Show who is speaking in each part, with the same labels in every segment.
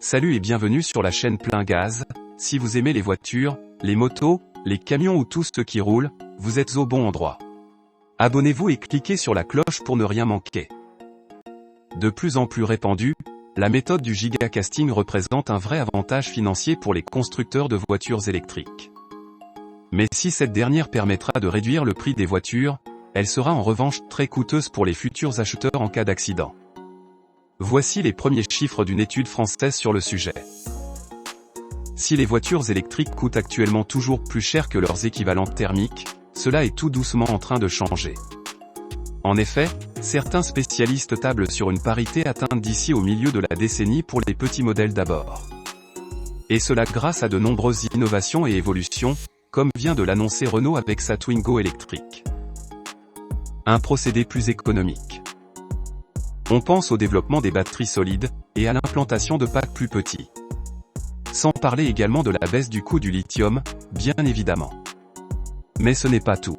Speaker 1: Salut et bienvenue sur la chaîne Plein Gaz. Si vous aimez les voitures, les motos, les camions ou tout ce qui roule, vous êtes au bon endroit. Abonnez-vous et cliquez sur la cloche pour ne rien manquer. De plus en plus répandue, la méthode du gigacasting représente un vrai avantage financier pour les constructeurs de voitures électriques. Mais si cette dernière permettra de réduire le prix des voitures, elle sera en revanche très coûteuse pour les futurs acheteurs en cas d'accident. Voici les premiers chiffres d'une étude française sur le sujet. Si les voitures électriques coûtent actuellement toujours plus cher que leurs équivalents thermiques, cela est tout doucement en train de changer. En effet, certains spécialistes tablent sur une parité atteinte d'ici au milieu de la décennie pour les petits modèles d'abord. Et cela grâce à de nombreuses innovations et évolutions, comme vient de l'annoncer Renault avec sa Twingo électrique. Un procédé plus économique. On pense au développement des batteries solides, et à l'implantation de packs plus petits. Sans parler également de la baisse du coût du lithium, bien évidemment. Mais ce n'est pas tout.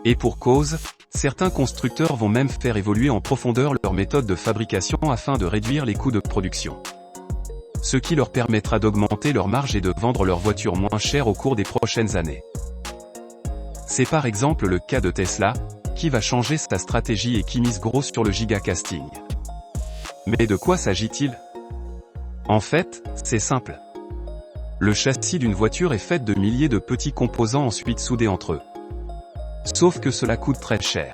Speaker 1: Et pour cause, certains constructeurs vont même faire évoluer en profondeur leur méthode de fabrication afin de réduire les coûts de production. Ce qui leur permettra d'augmenter leur marge et de vendre leurs voitures moins chères au cours des prochaines années. C'est par exemple le cas de Tesla, qui va changer sa stratégie et qui mise gros sur le gigacasting. Mais de quoi s'agit-il? En fait, c'est simple. Le châssis d'une voiture est fait de milliers de petits composants ensuite soudés entre eux. Sauf que cela coûte très cher.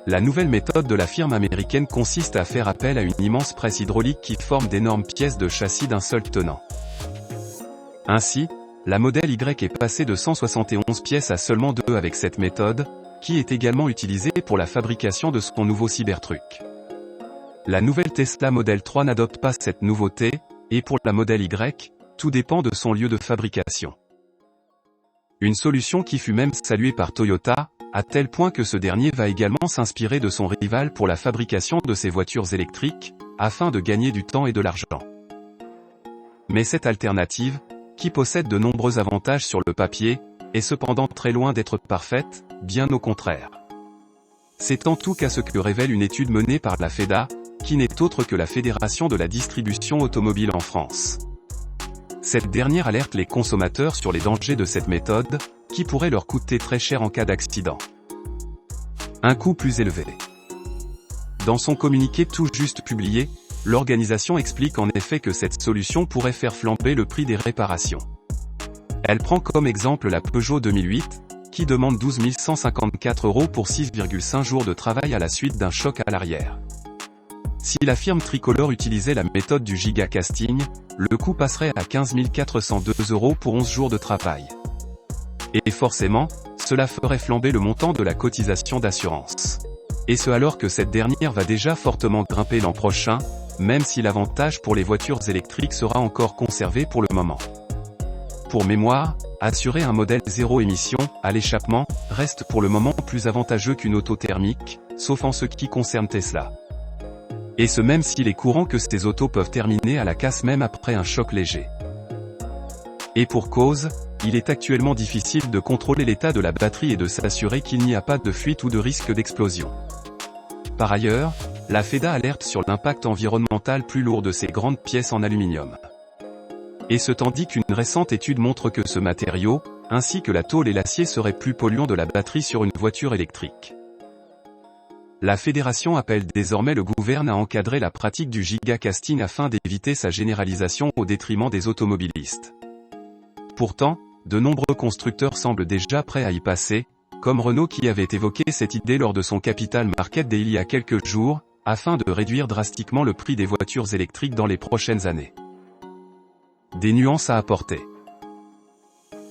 Speaker 1: La nouvelle méthode de la firme américaine consiste à faire appel à une immense presse hydraulique qui forme d'énormes pièces de châssis d'un seul tenant. Ainsi, la modèle Y est passée de 171 pièces à seulement 2 avec cette méthode, qui est également utilisée pour la fabrication de son nouveau Cybertruck. La nouvelle Tesla Model 3 n'adopte pas cette nouveauté, et pour la Model Y, tout dépend de son lieu de fabrication. Une solution qui fut même saluée par Toyota, à tel point que ce dernier va également s'inspirer de son rival pour la fabrication de ses voitures électriques, afin de gagner du temps et de l'argent. Mais cette alternative, qui possède de nombreux avantages sur le papier, est cependant très loin d'être parfaite, bien au contraire. C'est en tout cas ce que révèle une étude menée par la FEDA, qui n'est autre que la Fédération de la distribution automobile en France. Cette dernière alerte les consommateurs sur les dangers de cette méthode, qui pourrait leur coûter très cher en cas d'accident. Un coût plus élevé. Dans son communiqué tout juste publié, l'organisation explique en effet que cette solution pourrait faire flamber le prix des réparations. Elle prend comme exemple la Peugeot 2008, qui demande 12 154 € pour 6,5 jours de travail à la suite d'un choc à l'arrière. Si la firme tricolore utilisait la méthode du gigacasting, le coût passerait à 15 402 € pour 11 jours de travail. Et forcément, cela ferait flamber le montant de la cotisation d'assurance. Et ce alors que cette dernière va déjà fortement grimper l'an prochain, même si l'avantage pour les voitures électriques sera encore conservé pour le moment. Pour mémoire, assurer un modèle zéro émission, à l'échappement, reste pour le moment plus avantageux qu'une auto thermique, sauf en ce qui concerne Tesla. Et ce même si les courants que ces autos peuvent terminer à la casse même après un choc léger. Et pour cause, il est actuellement difficile de contrôler l'état de la batterie et de s'assurer qu'il n'y a pas de fuite ou de risque d'explosion. Par ailleurs, la FEDA alerte sur l'impact environnemental plus lourd de ces grandes pièces en aluminium. Et ce tandis qu'une récente étude montre que ce matériau, ainsi que la tôle et l'acier seraient plus polluants de la batterie sur une voiture électrique. La fédération appelle désormais le gouvernement à encadrer la pratique du gigacasting afin d'éviter sa généralisation au détriment des automobilistes. Pourtant, de nombreux constructeurs semblent déjà prêts à y passer, comme Renault qui avait évoqué cette idée lors de son Capital Market Day il y a quelques jours, afin de réduire drastiquement le prix des voitures électriques dans les prochaines années. Des nuances à apporter.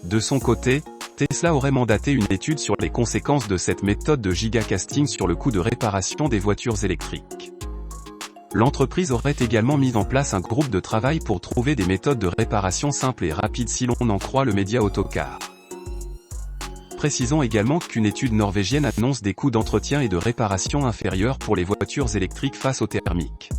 Speaker 1: De son côté, Tesla aurait mandaté une étude sur les conséquences de cette méthode de gigacasting sur le coût de réparation des voitures électriques. L'entreprise aurait également mis en place un groupe de travail pour trouver des méthodes de réparation simples et rapides si l'on en croit le média Autocar. Précisons également qu'une étude norvégienne annonce des coûts d'entretien et de réparation inférieurs pour les voitures électriques face aux thermiques.